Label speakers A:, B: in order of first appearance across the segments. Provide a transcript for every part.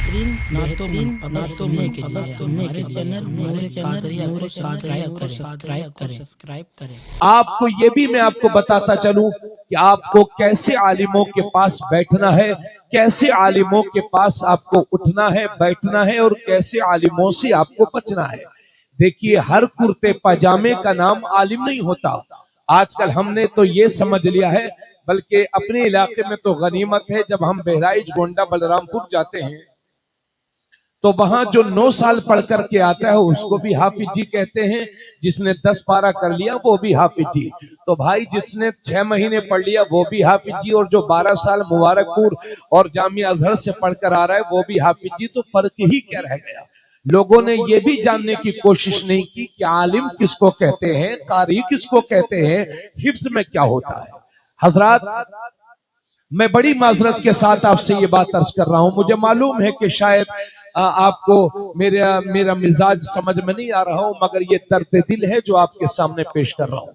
A: बेहतरीन खबर सुनने के लिए हमारे चैनल को सब्सक्राइब करें।
B: आपको ये भी मैं आपको बताता चलूं कि आपको कैसे आलिमों के पास बैठना है, कैसे आलिमों के पास आपको उठना है, बैठना है और कैसे आलिमों से आपको बचना है। देखिए, हर कुर्ते पजामे का नाम आलिम नहीं होता। आजकल हमने तो ये समझ लिया है, बल्कि अपने इलाके में तो गनीमत है, जब हम बहराइच, गोंडा, बलरामपुर जाते हैं तो वहां जो 9 साल पढ़ करके आता है उसको भी हाफिज जी कहते हैं, जिसने 10 पारा कर लिया वो भी हाफिज जी। तो भाई, जिसने 6 महीने पढ़ लिया वो भी हाफिज जी, और जो 12 साल मुबारकपुर और जामिया अजहर से पढ़कर आ रहा है वो भी हाफिज जी। तो फर्क ही क्या रह गया? लोगों ने ये भी जानने की कोशिश नहीं की कि आलिम किसको कहते हैं, कारी किसको कहते हैं, हिफ्ज में क्या होता है। हजरात, मैं बड़ी माजरत के साथ आपसे ये बात अर्ज कर रहा हूं। मुझे मालूम है कि शायद आपको मेरा मिजाज समझ में नहीं आ रहा हो, मगर ये दर्द दिल है जो आपके सामने पेश कर रहा हूं।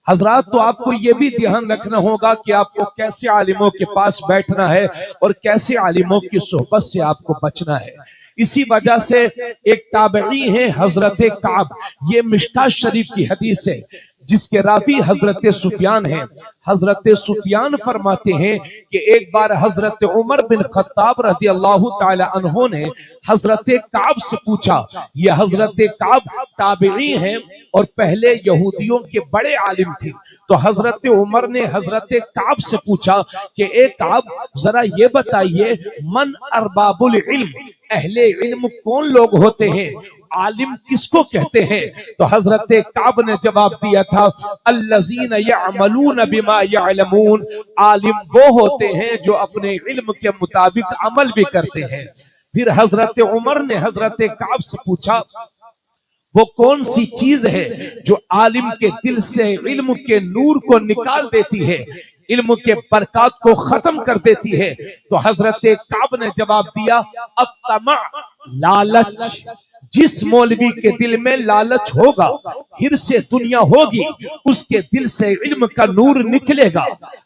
B: हजरात, तो आपको ये भी ध्यान रखना होगा कि आपको कैसे आलिमों के पास बैठना है और कैसे आलिमों की सोहबत से आपको बचना है। इसी वजह से एक ताबई है हजरत काब, ये मिशकात शरीफ की हदीस है, जिसके रावी हजरत सुफियान हैं। हजरत सुफियान फरमाते हैं कि एक बार हजरत उमर बिन खत्ताब रज़ी अल्लाह ताला अन्हो ने हजरत काब से पूछा। ये हजरत काब ताबिई हैं और पहले यहूदियों के बड़े आलिम थे। तो हजरत उमर ने हजरत काब से पूछा कि ए काब, जरा ये बताइए, मन अरबाबुल इल्म, अहले इल्म कौन लोग होते हैं, आलिम किसको कहते हैं? तो हजरत काब ने जवाब दिया था, अल्लज़ीना यअमलून बिमा यअलमून, आलिम वो होते हैं जो अपने इल्म के मुताबिक अमल भी करते हैं। फिर हजरत उमर ने हजरत काब से पूछा, वो कौन सी चीज है जो आलिम के दिल से इल्म के नूर को निकाल देती है, इल्म के बरकत को खत्म कर देती है? तो हजरत काब ने जवाब दिया, अत्तमा, लालच। जिस मौलवी के दिल में लालच होगा, हिर से दुनिया होगी, उसके दिल से इल्म का नूर निकलेगा।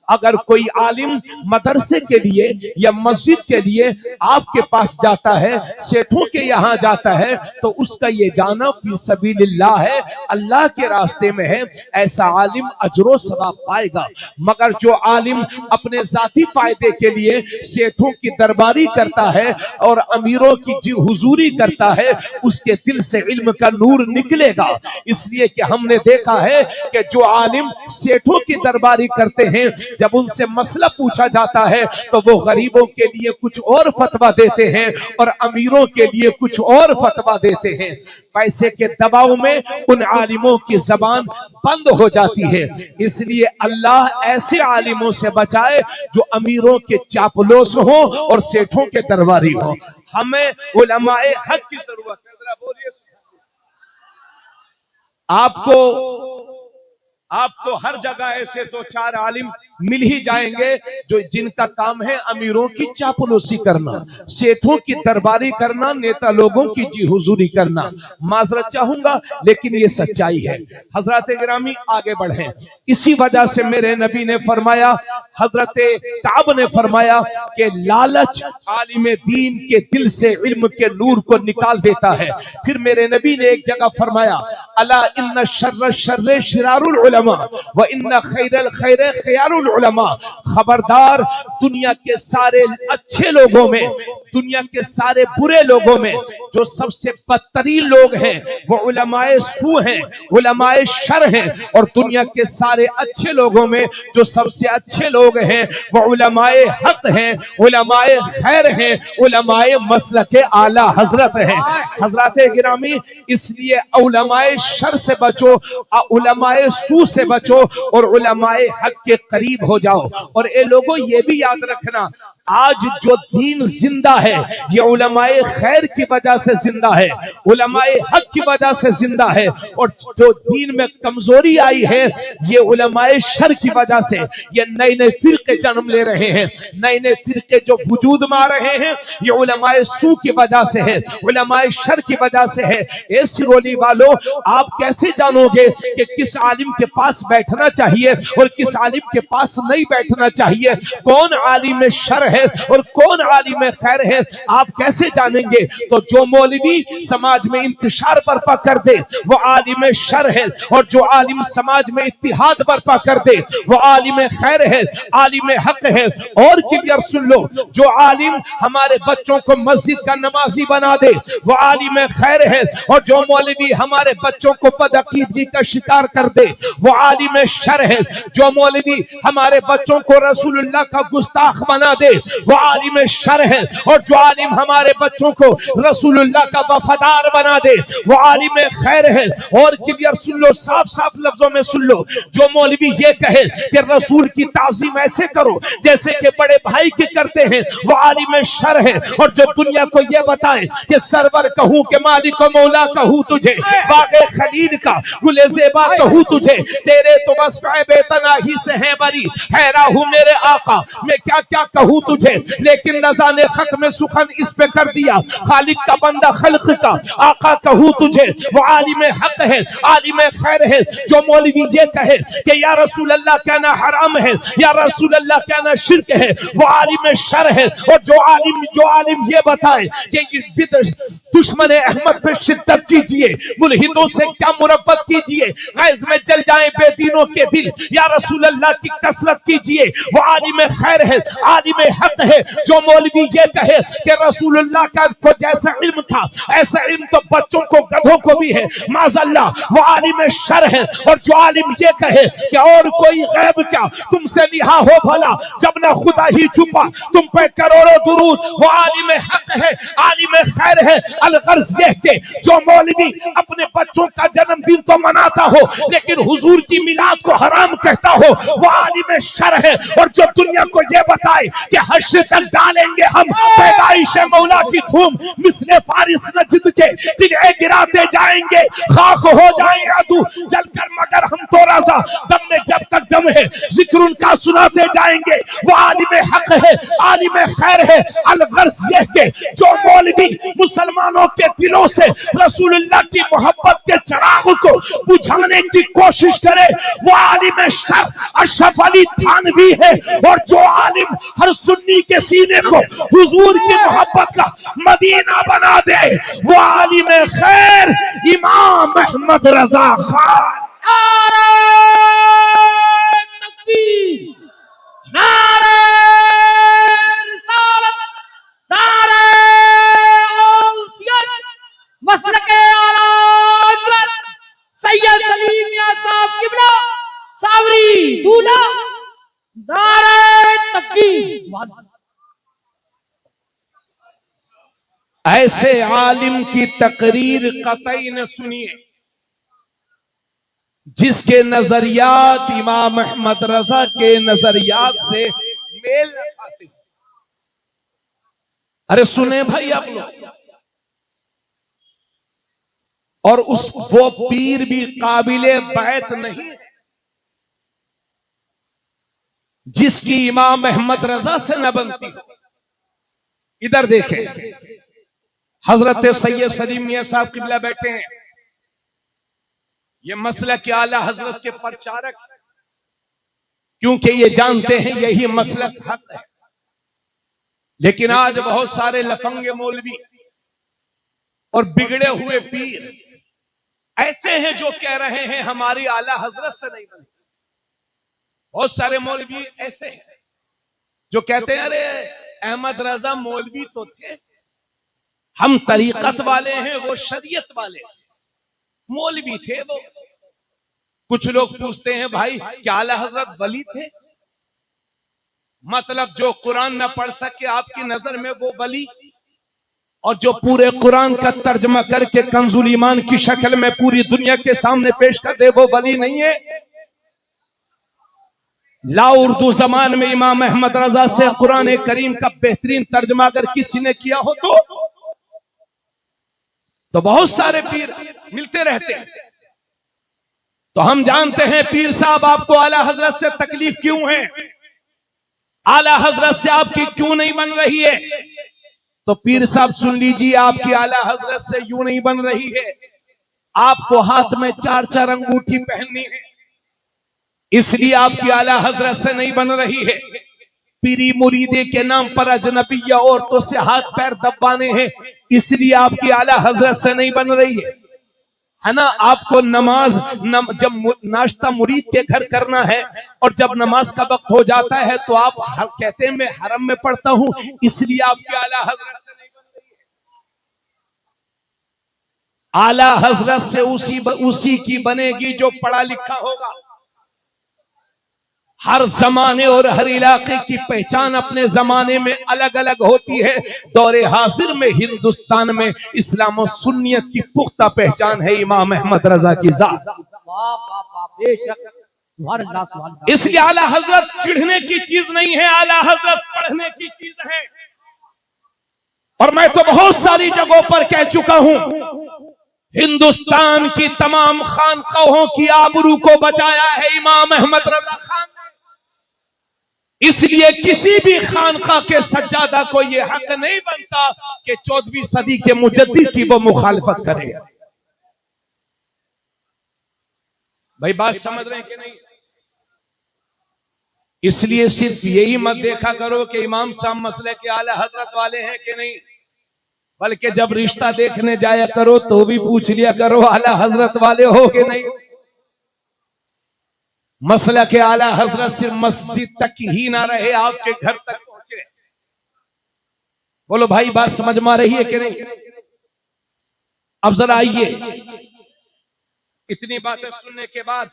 B: अगर कोई आलिम मदरसे के लिए या मस्जिद के लिए आपके पास जाता है, सेठों के यहाँ जाता है, तो उसका ये जाना फी सबीलिल्लाह है, अल्लाह के रास्ते में है, ऐसा आलिम अजरो सवाब पाएगा। मगर जो आलिम अपने जाती फायदे के लिए सेठों की दरबारी करता है और अमीरों की जी हुजूरी करता है, उसके दिल से इल्म का नूर निकलेगा। इसलिए कि हमने देखा है कि जो आलिम सेठों की दरबारी करते हैं, जब उनसे मसला पूछा जाता है तो वो गरीबों के लिए कुछ और फतवा देते हैं और अमीरों के लिए कुछ और फतवा देते हैं। पैसे के दबाव में उन आलिमों की जबान बंद हो जाती है। इसलिए अल्लाह ऐसे आलिमों से बचाए जो अमीरों के चापलूस हो और सेठों के दरबारी हो। हमें उलमाए हक की जरूरत है। जरा बोलिए, आपको हर जगह ऐसे 2-4 आलिम मिल ही जाएंगे जो जिनका काम है अमीरों की चापलूसी करना, सेठों की दरबारी करना, नेता लोगों की जी हुजूरी करना। माजरत चाहूंगा, लेकिन ये सच्चाई है। हजरत गिरामी, आगे बढ़े। इसी वजह से मेरे नबी ने फरमाया, हजरत काब ने फरमाया कि लालच आलिम दीन के दिल से इल्म के नूर को निकाल देता है। फिर मेरे नबी ने एक जगह फरमाया, अला इन्ना शर्र शर्रे शिरारुल उलमा व इन्ना खैरल खैरे खियारुल उलमा। खबरदार, दुनिया के सारे अच्छे लोगों में, दुनिया के सारे बुरे लोगों में जो सबसे बदतरीन लोग हैं वो उलमाए सू हैं, उलमाए शर हैं, और दुनिया के सारे अच्छे लोगों में जो सबसे अच्छे लोग हैं वो उलमाए हक हैं, उलमाए खैर हैं, उलमाए मसलके आला हजरत हैं। हजरत गिरामी, इसलिए उलमाए शर से बचो, उलमाए सू से बचो और उलमाए हक के करीब हो जाओ। और ये लोगों, ये भी याद रखना, आज जो दीन जिंदा है ये उलमाए खैर की वजह से जिंदा है, उलमाए हक की वजह से जिंदा है। और जो दीन में कमजोरी आई है ये उलमाए शर की वजह से, ये नए नए फिरके जन्म ले रहे हैं, नए नए फिरके जो वजूद में आ रहे हैं, ये उलमाए सू की वजह से है, उलमाए शर की वजह से है। ए सिरोली वालों, आप कैसे जानोगे कि किस आलिम के पास बैठना चाहिए और किस आलिम के पास नहीं बैठना चाहिए? कौन आलिम शर है है और कौन आलिम खैर है आप कैसे जानेंगे? तो जो मौलवी समाज में इंतशार बर्पा कर दे वो आलिम शर है, और जो आलिम समाज में इत्तिहाद बर्पा कर दे वो आलिम खैर है, आलिम हक है। और क्लियर सुन लो, जो आलिम हमारे बच्चों को मस्जिद का नमाजी बना दे वो आलिम खैर है, और जो मौलवी हमारे बच्चों को बदअकीदगी का शिकार कर दे वो आलिम शर है। जो मौलवी हमारे बच्चों को रसूलुल्लाह का गुस्ताख बना दे वो आलिम शर है, और जो आलिम हमारे बच्चों को रसूलुल्लाह का वफादार बना दे वो आलिम खैर है। और क्लियर सुन लो, साफ साफ लफ्जों में सुन लो, जो मौलवी ये कहे कि रसूल की ताज़ीम ऐसे करो जैसे कि बड़े भाई के करते हैं वो आलिम शर है, और जो दुनिया को ये बताए कि सरवर कहूं कि मालिक मौला कहूं तुझे, बागे खलील का गुले ज़ेबा कहूं तुझे, तेरे तो बस बेतनाही से है बरी, हैरा हूं मेरे आका मैं क्या क्या कहूं तुझे। लेकिन रज़ा ने खत में सुखन इस पे कर दिया, खालिक का बंदा खल्क का आका कहूं तुझे, वो आलिम हक है, आलिम खैर है। जो मौलवी ये कहे कि या रसूल अल्लाह कहना हराम है, या रसूल अल्लाह कहना शिर्क है, वो आलिम शर है। और जो आलिम ये बताए कि दुश्मन अहमद पे शिद्दत कीजिए, मुल्हिदों से क्या मुरब्बत कीजिए, गैज़ में जल जाए बेदीनों के दिल, या रसूल अल्लाह की कसरत कीजिए, वो आलिम खैर है, आलिम हक है। जो मौलवी ये कहे कि रसूलुल्लाह का को जैसा इल्म था ऐसा इल्म तो बच्चों को गधों को भी है, माज़अल्लाह, वो आलिम शर है। और जो आलिम ये कहे कि और कोई गैब क्या तुमसे निहा हो भला, जब ना खुदा ही छुपा तुम पे करोड़ों दुरूद, वो आलिम हक है, आलिम खैर है। अलगर्ज ये के जो मौलवी अपने बच्चों का जन्मदिन तो मनाता हो लेकिन हुजूर की मिलाद को हराम कहता हो वो आलिम शर है। और जो दुनिया को ये बताए कि हश्र तक डालेंगे हम पैदाइश मौला की धूम, मिस्र फारिस नजद के किले गिराते जाएंगे, खाक हो जाए अदू जलकर मगर हम तो रज़ा, दम में जब तक दम है जिक्र उनका सुनाते जाएंगे, वो आलिम हक है, आलिम खैर है। अलगर्ज ये के जो मौलवी मुसलमानों के दिलों से रसूलुल्लाह की मोहब्बत के चिराग को बुझाने की कोशिश करे वो आलिम शर अशरफ अली थानवी है। और जो आलिम हर सुन्नी के सीने को हुजूर की मोहब्बत का मदीना बना दे वो आलिम खैर इमाम अहमद रजा खान।
C: तकबीर, नारे रिसालत, नारे औसियत, मसलके आला हज़रत सैयद सलीम मियां साहब किबला सावरी दूल्हा, नारे तकबीर।
B: ऐसे आलिम की तकरीर कतई न सुनिए जिसके नजरियात इमाम अहमद रजा के नजरियात से मेल न खाते। अरे सुने भाई आप लोग, और वो पीर भी काबिले बैत नहीं जिसकी इमाम अहमद रजा से न बनती। इधर देखें, हजरत सैयद सलीम मियां साहब किबला बैठे हैं, ये मसला के आला हजरत के प्रचारक, क्योंकि ये जानते हैं यही मसलक हक है। लेकिन आज बहुत सारे लफंगे मौलवी और बिगड़े हुए पीर ऐसे हैं जो कह रहे हैं हमारी आला हजरत से नहीं बनी। बहुत सारे मौलवी ऐसे हैं जो कहते हैं अरे अहमद रजा मौलवी तो थे, हम तरीकत वाले हैं, वो शरीयत वाले, मौलवी थे वो। कुछ लोग पूछते हैं भाई क्या आला हजरत वली थे? मतलब जो कुरान न पढ़ सके आपकी नजर में वो वली, और जो पूरे कुरान का तर्जमा करके कंजुल ईमान की शक्ल में पूरी दुनिया के सामने पेश कर दे वो वली नहीं है। ला उर्दू जबान में इमाम अहमद रजा से कुरान करीम का बेहतरीन तर्जमा अगर किसी ने किया हो तो बहुत सारे पीर मिलते रहते हैं। तो हम जानते हैं पीर साहब आपको आला हजरत से तकलीफ क्यों है, आला हजरत से आपकी क्यों नहीं बन रही है। तो पीर साहब सुन लीजिए, आपकी आला हजरत से यूं नहीं बन रही है, आपको हाथ में 4-4 अंगूठी पहननी है, इसलिए आपकी आला हजरत से नहीं बन रही है। पीरी मुरीदे के नाम पर अजनबिया औरतों से हाथ पैर दबाने हैं, इसलिए आपकी आला हजरत से नहीं बन रही है ना। आपको नमाज जब नाश्ता मुरीद के घर करना है और जब नमाज का वक्त हो जाता है तो आप कहते हैं मैं हरम में पढ़ता हूं, इसलिए आपकी आला हजरत से नहीं बन रही है। आला हजरत से उसी की बनेगी जो पढ़ा लिखा होगा। हर जमाने और हर इलाके की पहचान अपने जमाने में अलग अलग होती है। दौरे हाजिर में हिंदुस्तान में इस्लाम और सुन्नियत की पुख्ता पहचान है इमाम अहमद रजा की जात। इसलिए आला हजरत चिढ़ने की चीज नहीं है, आला हजरत पढ़ने की चीज है। और मैं तो बहुत सारी जगहों पर कह चुका हूं, हिंदुस्तान की तमाम खानकाहों की आबरू को बचाया है इमाम अहमद रजा खान। इसलिए किसी भी खानका के सज्जादा को यह हक नहीं बनता कि 14वीं सदी के मुजद्दिद की वो मुखालिफत करे। भाई बात समझ रहे हैं कि नहीं? इसलिए सिर्फ यही मत देखा करो कि इमाम साहब मसले के आला हजरत वाले हैं कि नहीं, बल्कि जब रिश्ता देखने जाया करो तो भी पूछ लिया करो आला हजरत वाले हो कि नहीं। मसला के आला हजरत सिर्फ मस्जिद तक ही ना रहे, आपके घर तक पहुंचे। बोलो भाई बात समझ में आ रही है कि नहीं? अब जरा आइए, इतनी बातें सुनने के बाद